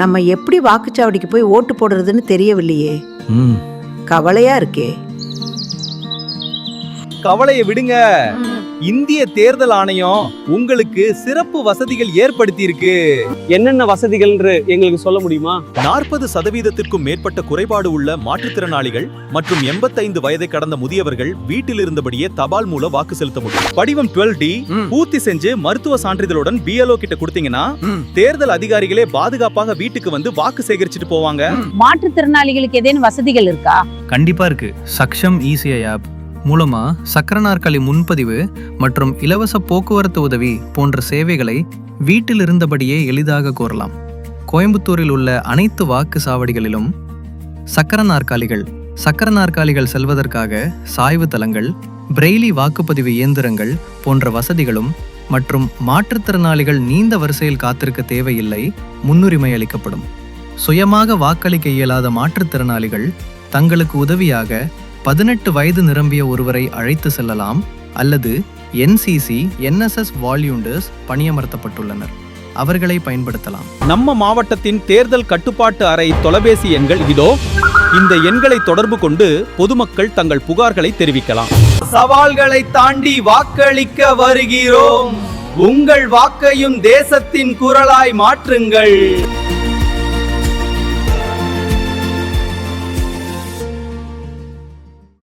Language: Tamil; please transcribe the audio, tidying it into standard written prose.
நம்ம எப்படி வாக்குச்சாவடிக்கு போய் ஓட்டு போடுறதுன்னு தெரியவில்லையே. கவலையா இருக்கே. கவலையை விடுங்க. இந்திய தேர்தல் ஆணையம் உங்களுக்கு சிறப்பு வசதிகள் ஏற்படுத்தி இருக்கு. என்னென்ன வசதிகள் எங்களுக்கு சொல்ல முடியுமா? 40% மேற்பட்ட குறைபாடு உள்ள மாற்றுத்திறனாளிகள் மற்றும் 85 வயதை கடந்த முதியவர்கள் வீட்டில் இருந்தபடியே தபால் மூலம் வாக்கு செலுத்த முடியும். படிவம் 12D பூர்த்தி செஞ்சு மருத்துவ சான்றிதழுடன் BLO கிட்ட கொடுத்தீங்கன்னா தேர்தல் அதிகாரிகளே பாதுகாப்பாக வீட்டுக்கு வந்து வாக்கு சேகரிச்சுட்டு போவாங்க. மாற்றுத்திறனாளிகளுக்கு ஏதேனும் வசதிகள் இருக்கா? கண்டிப்பா இருக்கு. சக்ஷம் ECI ஆப் மூலமா சக்கர நாற்காலி முன்பதிவு மற்றும் இலவச போக்குவரத்து உதவி போன்ற சேவைகளை வீட்டில் இருந்தபடியே எளிதாக கோரலாம். கோயம்புத்தூரில் உள்ள அனைத்து வாக்கு சாவடிகளிலும் சக்கர நாற்காலிகள் செல்வதற்காக சாய்வு தளங்கள், பிரெய்லி வாக்குப்பதிவு இயந்திரங்கள் போன்ற வசதிகளும் மற்றும் மாற்றுத்திறனாளிகள் நீண்ட வரிசையில் காத்திருக்க தேவையில்லை, முன்னுரிமை அளிக்கப்படும். சுயமாக வாக்களிக்க இயலாத மாற்றுத்திறனாளிகள் தங்களுக்கு உதவியாக 18 வயது நிரம்பிய ஒருவரை அழைத்து செல்லலாம் அல்லது NCC, NSS வாலண்டியர்ஸ் பணியமர்த்தப்பட்டுள்ளனர். அவர்களை பயன்படுத்தலாம். நம்ம மாவட்டத்தின் தேர்தல் கட்டுப்பாட்டு அறை தொலைபேசி எண்கள் இதோ. இந்த எண்களை தொடர்பு கொண்டு பொதுமக்கள் தங்கள் புகார்களை தெரிவிக்கலாம். சவால்களை தாண்டி வாக்களிக்க வருகிறோம். உங்கள் வாக்கையும் தேசத்தின் குரலாய் மாற்றுங்கள்.